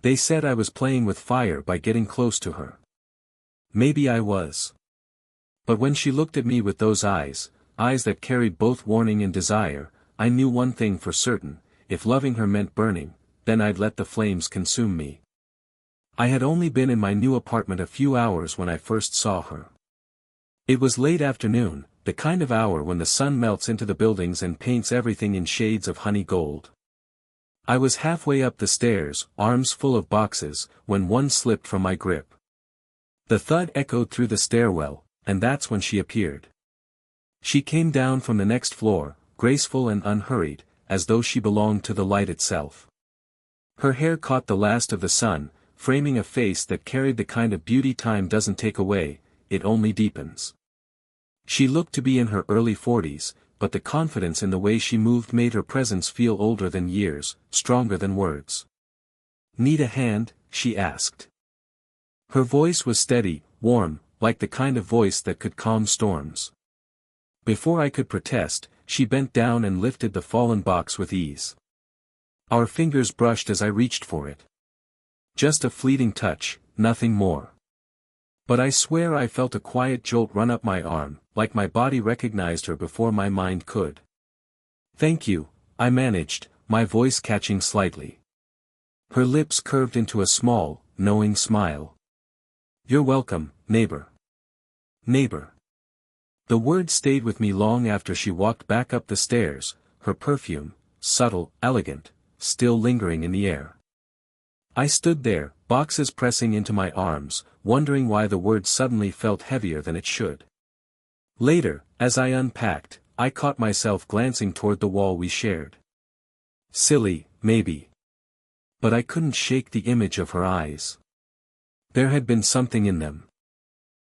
They said I was playing with fire by getting close to her. Maybe I was. But when she looked at me with those eyes that carried both warning and desire, I knew one thing for certain: if loving her meant burning, then I'd let the flames consume me. I had only been in my new apartment a few hours when I first saw her. It was late afternoon, the kind of hour when the sun melts into the buildings and paints everything in shades of honey gold. I was halfway up the stairs, arms full of boxes, when one slipped from my grip. The thud echoed through the stairwell, and that's when she appeared. She came down from the next floor, graceful and unhurried, as though she belonged to the light itself. Her hair caught the last of the sun, framing a face that carried the kind of beauty time doesn't take away, it only deepens. She looked to be in her early 40s, but the confidence in the way she moved made her presence feel older than years, stronger than words. "Need a hand?" she asked. Her voice was steady, warm, like the kind of voice that could calm storms. Before I could protest, she bent down and lifted the fallen box with ease. Our fingers brushed as I reached for it. Just a fleeting touch, nothing more. But I swear I felt a quiet jolt run up my arm, like my body recognized her before my mind could. "Thank you," I managed, my voice catching slightly. Her lips curved into a small, knowing smile. "You're welcome, neighbor." Neighbor. The word stayed with me long after she walked back up the stairs, her perfume, subtle, elegant, still lingering in the air. I stood there, boxes pressing into my arms, wondering why the word suddenly felt heavier than it should. Later, as I unpacked, I caught myself glancing toward the wall we shared. Silly, maybe. But I couldn't shake the image of her eyes. There had been something in them.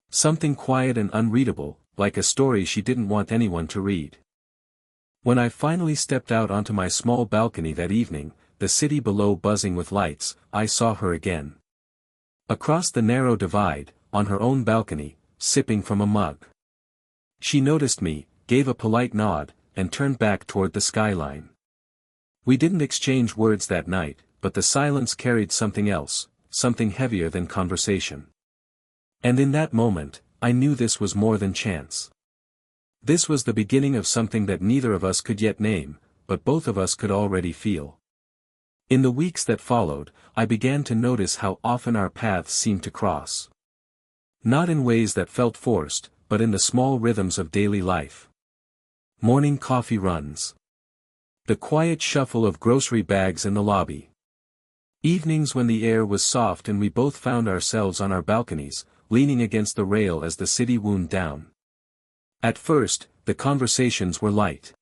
Something quiet and unreadable, like a story she didn't want anyone to read. When I finally stepped out onto my small balcony that evening, the city below buzzing with lights, I saw her again. Across the narrow divide, on her own balcony, sipping from a mug. She noticed me, gave a polite nod, and turned back toward the skyline. We didn't exchange words that night, but the silence carried something else, something heavier than conversation. And in that moment, I knew this was more than chance. This was the beginning of something that neither of us could yet name, but both of us could already feel. In the weeks that followed, I began to notice how often our paths seemed to cross. Not in ways that felt forced, but in the small rhythms of daily life. Morning coffee runs. The quiet shuffle of grocery bags in the lobby. Evenings when the air was soft and we both found ourselves on our balconies, leaning against the rail as the city wound down. At first, the conversations were light.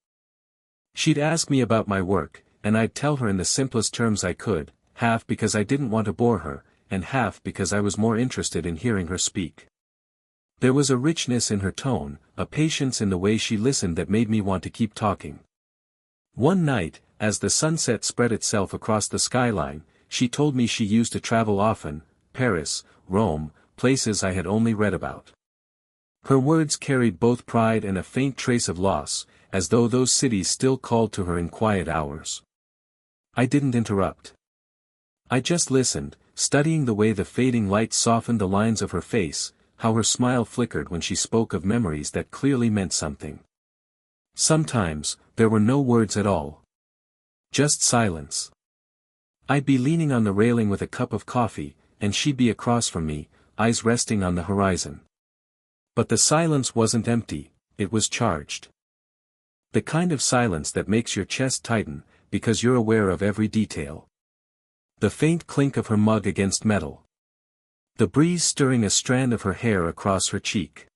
She'd ask me about my work, and I'd tell her in the simplest terms I could, half because I didn't want to bore her, and half because I was more interested in hearing her speak. There was a richness in her tone, a patience in the way she listened that made me want to keep talking. One night, as the sunset spread itself across the skyline, she told me she used to travel often, Paris, Rome, places I had only read about. Her words carried both pride and a faint trace of loss, as though those cities still called to her in quiet hours. I didn't interrupt. I just listened, studying the way the fading light softened the lines of her face, how her smile flickered when she spoke of memories that clearly meant something. Sometimes, there were no words at all. Just silence. I'd be leaning on the railing with a cup of coffee, and she'd be across from me, eyes resting on the horizon. But the silence wasn't empty, it was charged. The kind of silence that makes your chest tighten, because you're aware of every detail. The faint clink of her mug against metal. The breeze stirring a strand of her hair across her cheek.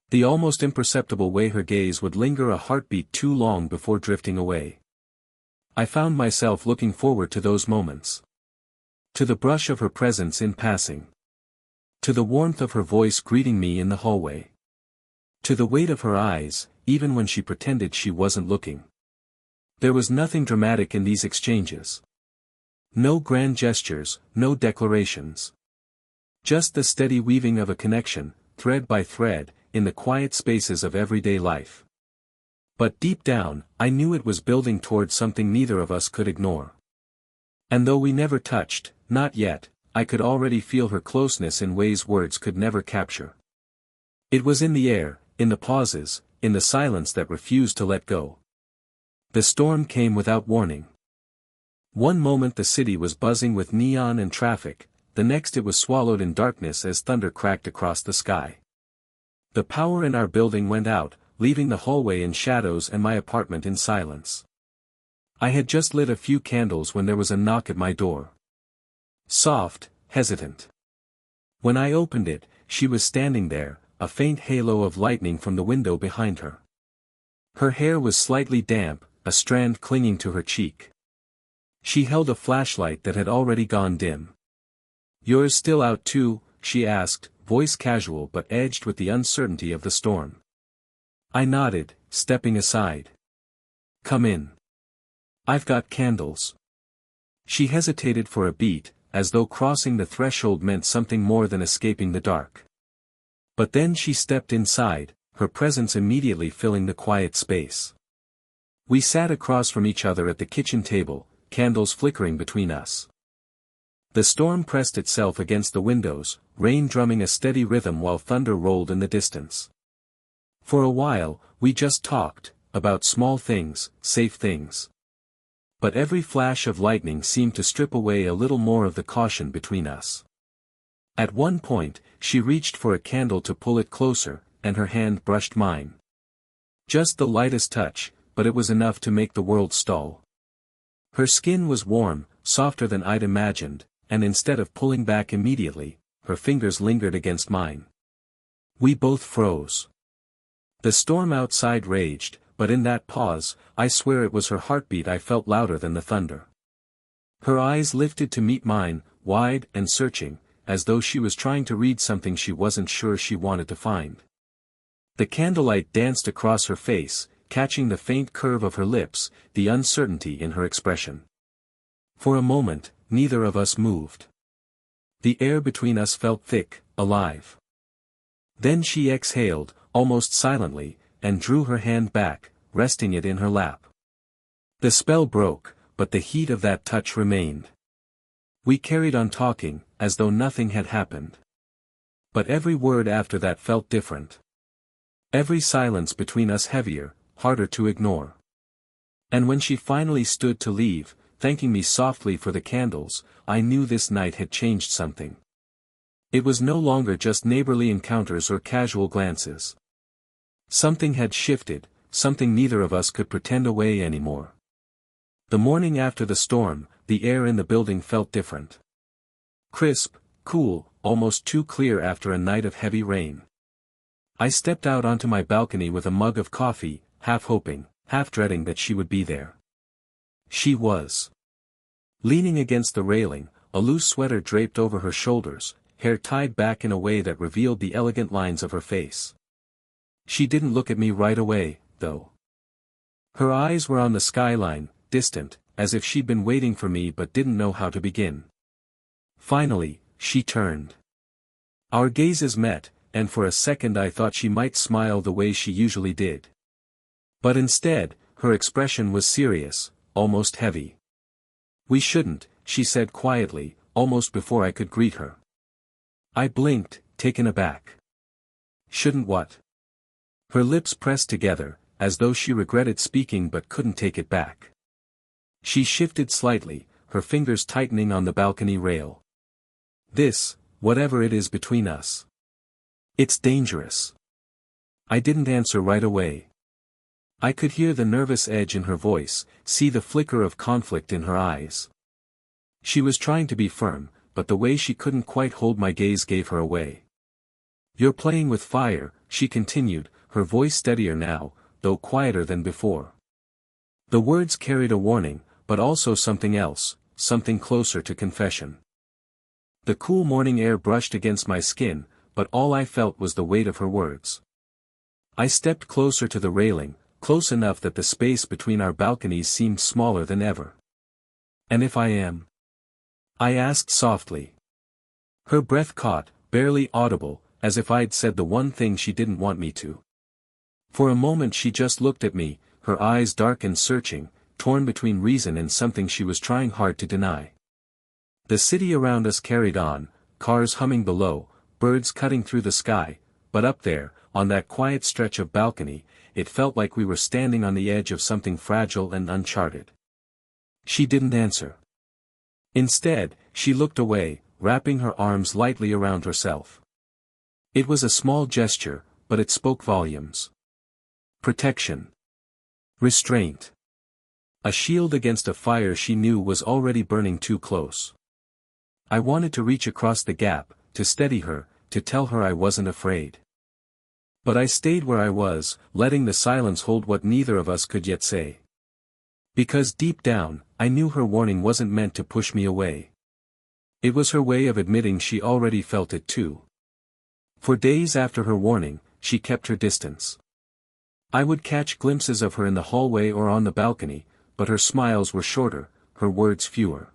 The almost imperceptible way her gaze would linger a heartbeat too long before drifting away. I found myself looking forward to those moments. To the brush of her presence in passing. To the warmth of her voice greeting me in the hallway. To the weight of her eyes, even when she pretended she wasn't looking. There was nothing dramatic in these exchanges. No grand gestures, no declarations. Just the steady weaving of a connection, thread by thread, in the quiet spaces of everyday life. But deep down, I knew it was building towards something neither of us could ignore. And though we never touched, not yet, I could already feel her closeness in ways words could never capture. It was in the air, in the pauses, in the silence that refused to let go. The storm came without warning. One moment the city was buzzing with neon and traffic, the next it was swallowed in darkness as thunder cracked across the sky. The power in our building went out, leaving the hallway in shadows and my apartment in silence. I had just lit a few candles when there was a knock at my door. Soft, hesitant. When I opened it, she was standing there, a faint halo of lightning from the window behind her. Her hair was slightly damp, a strand clinging to her cheek. She held a flashlight that had already gone dim. "Yours still out too?" she asked, voice casual but edged with the uncertainty of the storm. I nodded, stepping aside. "Come in. I've got candles." She hesitated for a beat, as though crossing the threshold meant something more than escaping the dark. But then she stepped inside, her presence immediately filling the quiet space. We sat across from each other at the kitchen table, candles flickering between us. The storm pressed itself against the windows, rain drumming a steady rhythm while thunder rolled in the distance. For a while, we just talked, about small things, safe things. But every flash of lightning seemed to strip away a little more of the caution between us. At one point, she reached for a candle to pull it closer, and her hand brushed mine. Just the lightest touch, but it was enough to make the world stall. Her skin was warm, softer than I'd imagined, and instead of pulling back immediately, her fingers lingered against mine. We both froze. The storm outside raged, but in that pause, I swear it was her heartbeat I felt louder than the thunder. Her eyes lifted to meet mine, wide and searching, as though she was trying to read something she wasn't sure she wanted to find. The candlelight danced across her face, catching the faint curve of her lips, the uncertainty in her expression. For a moment, neither of us moved. The air between us felt thick, alive. Then she exhaled, almost silently, and drew her hand back, resting it in her lap. The spell broke, but the heat of that touch remained. We carried on talking, as though nothing had happened. But every word after that felt different. Every silence between us heavier, harder to ignore. And when she finally stood to leave, thanking me softly for the candles, I knew this night had changed something. It was no longer just neighborly encounters or casual glances. Something had shifted, something neither of us could pretend away anymore. The morning after the storm, the air in the building felt different. Crisp, cool, almost too clear after a night of heavy rain. I stepped out onto my balcony with a mug of coffee, half hoping, half dreading that she would be there. She was. Leaning against the railing, a loose sweater draped over her shoulders, hair tied back in a way that revealed the elegant lines of her face. She didn't look at me right away, though. Her eyes were on the skyline, distant, as if she'd been waiting for me but didn't know how to begin. Finally, she turned. Our gazes met, and for a second I thought she might smile the way she usually did. But instead, her expression was serious, almost heavy. "We shouldn't," she said quietly, almost before I could greet her. I blinked, taken aback. "Shouldn't what?" Her lips pressed together, as though she regretted speaking but couldn't take it back. She shifted slightly, her fingers tightening on the balcony rail. "This, whatever it is between us. It's dangerous." I didn't answer right away. I could hear the nervous edge in her voice, see the flicker of conflict in her eyes. She was trying to be firm, but the way she couldn't quite hold my gaze gave her away. "You're playing with fire," she continued, her voice steadier now, though quieter than before. The words carried a warning, but also something else, something closer to confession. The cool morning air brushed against my skin, but all I felt was the weight of her words. I stepped closer to the railing, close enough that the space between our balconies seemed smaller than ever. "And if I am?" I asked softly. Her breath caught, barely audible, as if I'd said the one thing she didn't want me to. For a moment she just looked at me, her eyes dark and searching, torn between reason and something she was trying hard to deny. The city around us carried on, cars humming below, birds cutting through the sky, but up there, on that quiet stretch of balcony, it felt like we were standing on the edge of something fragile and uncharted. She didn't answer. Instead, she looked away, wrapping her arms lightly around herself. It was a small gesture, but it spoke volumes. Protection. Restraint. A shield against a fire she knew was already burning too close. I wanted to reach across the gap, to steady her, to tell her I wasn't afraid. But I stayed where I was, letting the silence hold what neither of us could yet say. Because deep down, I knew her warning wasn't meant to push me away. It was her way of admitting she already felt it too. For days after her warning, she kept her distance. I would catch glimpses of her in the hallway or on the balcony, but her smiles were shorter, her words fewer.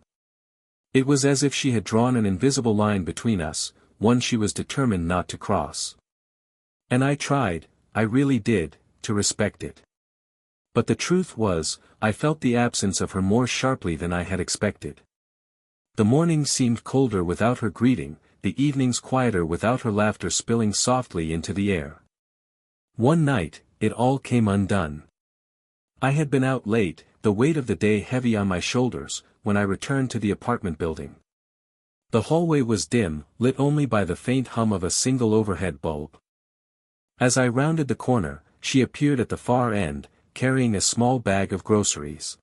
It was as if she had drawn an invisible line between us, one she was determined not to cross. And I tried, I really did, to respect it. But the truth was, I felt the absence of her more sharply than I had expected. The mornings seemed colder without her greeting, the evenings quieter without her laughter spilling softly into the air. One night, it all came undone. I had been out late, the weight of the day heavy on my shoulders, when I returned to the apartment building. The hallway was dim, lit only by the faint hum of a single overhead bulb. As I rounded the corner, she appeared at the far end, carrying a small bag of groceries.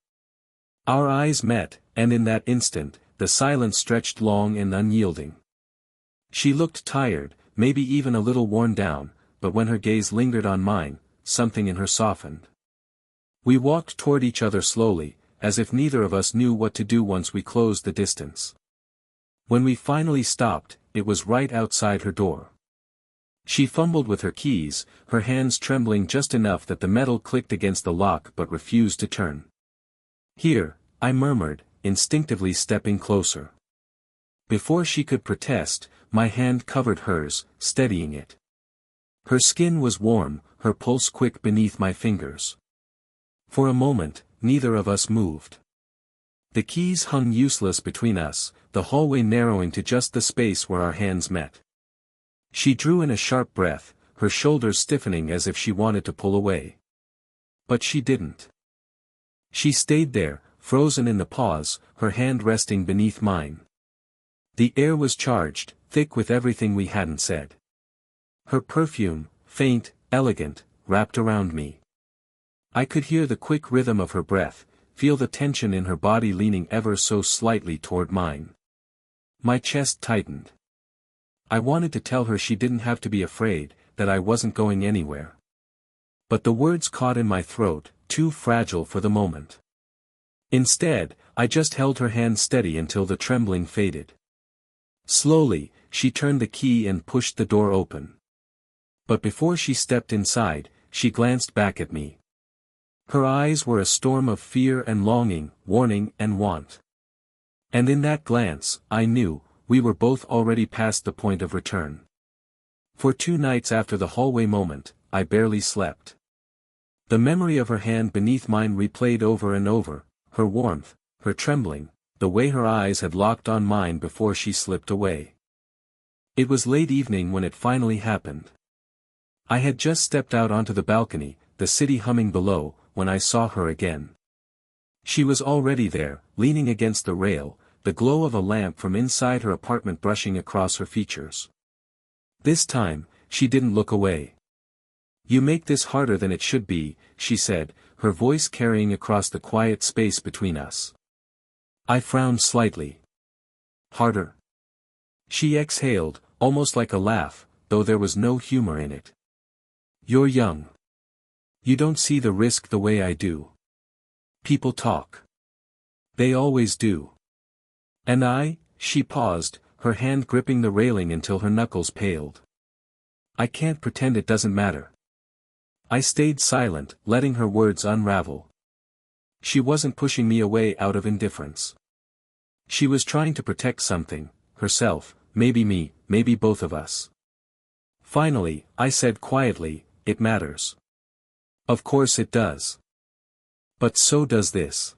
Our eyes met, and in that instant, the silence stretched long and unyielding. She looked tired, maybe even a little worn down, but when her gaze lingered on mine, something in her softened. We walked toward each other slowly, as if neither of us knew what to do once we closed the distance. When we finally stopped, it was right outside her door. She fumbled with her keys, her hands trembling just enough that the metal clicked against the lock but refused to turn. "Here," I murmured, instinctively stepping closer. Before she could protest, my hand covered hers, steadying it. Her skin was warm, her pulse quick beneath my fingers. For a moment, neither of us moved. The keys hung useless between us, the hallway narrowing to just the space where our hands met. She drew in a sharp breath, her shoulders stiffening as if she wanted to pull away. But she didn't. She stayed there, frozen in the pause, her hand resting beneath mine. The air was charged, thick with everything we hadn't said. Her perfume, faint, elegant, wrapped around me. I could hear the quick rhythm of her breath, feel the tension in her body leaning ever so slightly toward mine. My chest tightened. I wanted to tell her she didn't have to be afraid, that I wasn't going anywhere. But the words caught in my throat, too fragile for the moment. Instead, I just held her hand steady until the trembling faded. Slowly, she turned the key and pushed the door open. But before she stepped inside, she glanced back at me. Her eyes were a storm of fear and longing, warning and want. And in that glance, I knew, we were both already past the point of return. For 2 nights after the hallway moment, I barely slept. The memory of her hand beneath mine replayed over and over, her warmth, her trembling, the way her eyes had locked on mine before she slipped away. It was late evening when it finally happened. I had just stepped out onto the balcony, the city humming below, when I saw her again. She was already there, leaning against the rail, the glow of a lamp from inside her apartment brushing across her features. This time, she didn't look away. "You make this harder than it should be," she said, her voice carrying across the quiet space between us. I frowned slightly. "Harder?" She exhaled, almost like a laugh, though there was no humor in it. "You're young. You don't see the risk the way I do. People talk. They always do. And she paused, her hand gripping the railing until her knuckles paled. "I can't pretend it doesn't matter." I stayed silent, letting her words unravel. She wasn't pushing me away out of indifference. She was trying to protect something, herself, maybe me, maybe both of us. Finally, I said quietly, "It matters." "Of course it does. But so does this."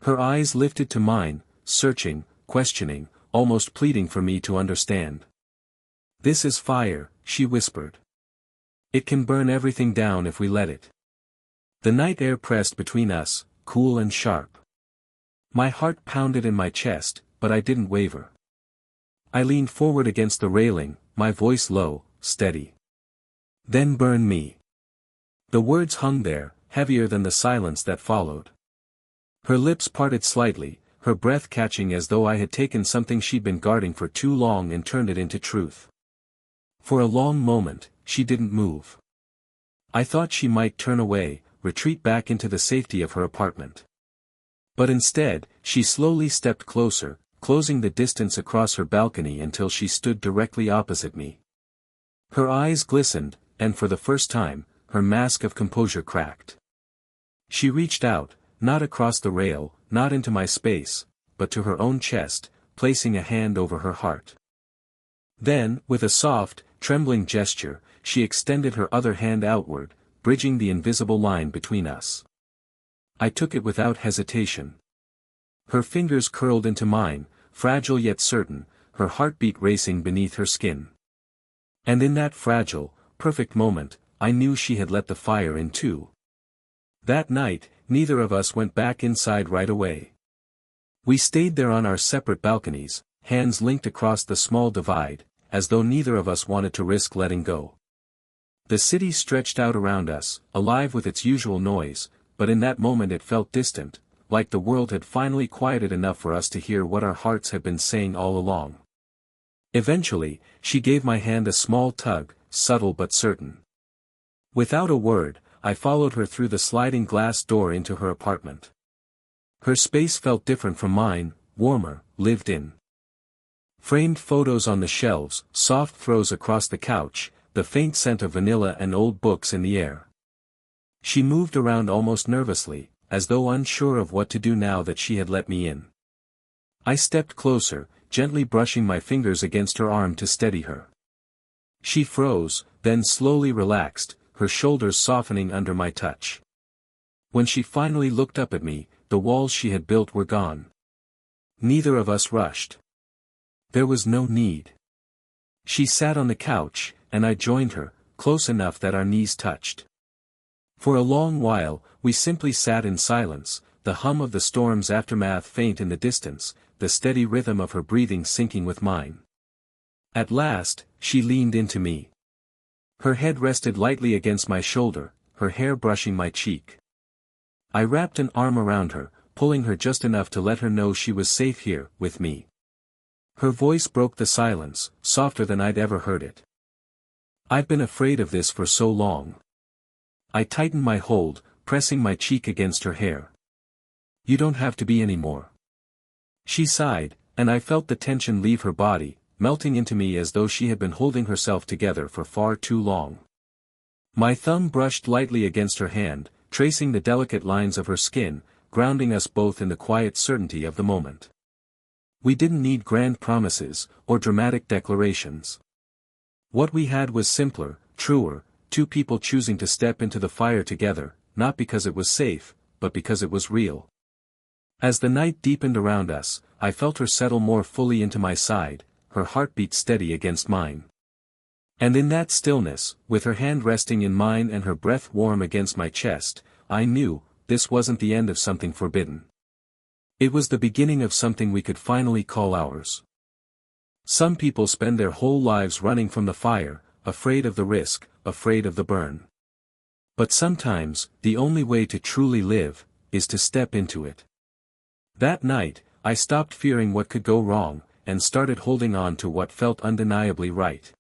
Her eyes lifted to mine, searching, questioning, almost pleading for me to understand. "This is fire," she whispered. "It can burn everything down if we let it." The night air pressed between us, cool and sharp. My heart pounded in my chest, but I didn't waver. I leaned forward against the railing, my voice low, steady. "Then burn me." The words hung there, heavier than the silence that followed. Her lips parted slightly, her breath catching as though I had taken something she'd been guarding for too long and turned it into truth. For a long moment, she didn't move. I thought she might turn away, retreat back into the safety of her apartment. But instead, she slowly stepped closer, closing the distance across her balcony until she stood directly opposite me. Her eyes glistened, and for the first time, her mask of composure cracked. She reached out, not across the rail, not into my space, but to her own chest, placing a hand over her heart. Then, with a soft, trembling gesture, she extended her other hand outward, bridging the invisible line between us. I took it without hesitation. Her fingers curled into mine, fragile yet certain, her heartbeat racing beneath her skin. And in that fragile, perfect moment, I knew she had let the fire in too. That night, neither of us went back inside right away. We stayed there on our separate balconies, hands linked across the small divide, as though neither of us wanted to risk letting go. The city stretched out around us, alive with its usual noise, but in that moment it felt distant, like the world had finally quieted enough for us to hear what our hearts had been saying all along. Eventually, she gave my hand a small tug, subtle but certain. Without a word, I followed her through the sliding glass door into her apartment. Her space felt different from mine, warmer, lived in. Framed photos on the shelves, soft throws across the couch, the faint scent of vanilla and old books in the air. She moved around almost nervously, as though unsure of what to do now that she had let me in. I stepped closer, gently brushing my fingers against her arm to steady her. She froze, then slowly relaxed, her shoulders softening under my touch. When she finally looked up at me, the walls she had built were gone. Neither of us rushed. There was no need. She sat on the couch, and I joined her, close enough that our knees touched. For a long while, we simply sat in silence, the hum of the storm's aftermath faint in the distance, the steady rhythm of her breathing syncing with mine. At last, she leaned into me. Her head rested lightly against my shoulder, her hair brushing my cheek. I wrapped an arm around her, pulling her just enough to let her know she was safe here, with me. Her voice broke the silence, softer than I'd ever heard it. "I've been afraid of this for so long." I tightened my hold, pressing my cheek against her hair. "You don't have to be anymore." She sighed, and I felt the tension leave her body, melting into me as though she had been holding herself together for far too long. My thumb brushed lightly against her hand, tracing the delicate lines of her skin, grounding us both in the quiet certainty of the moment. We didn't need grand promises, or dramatic declarations. What we had was simpler, truer, two people choosing to step into the fire together, not because it was safe, but because it was real. As the night deepened around us, I felt her settle more fully into my side, her heartbeat steady against mine. And in that stillness, with her hand resting in mine and her breath warm against my chest, I knew, this wasn't the end of something forbidden. It was the beginning of something we could finally call ours. Some people spend their whole lives running from the fire, afraid of the risk, afraid of the burn. But sometimes, the only way to truly live, is to step into it. That night, I stopped fearing what could go wrong, and started holding on to what felt undeniably right.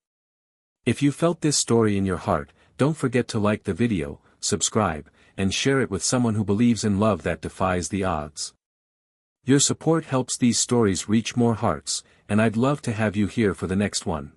If you felt this story in your heart, don't forget to like the video, subscribe, and share it with someone who believes in love that defies the odds. Your support helps these stories reach more hearts, and I'd love to have you here for the next one.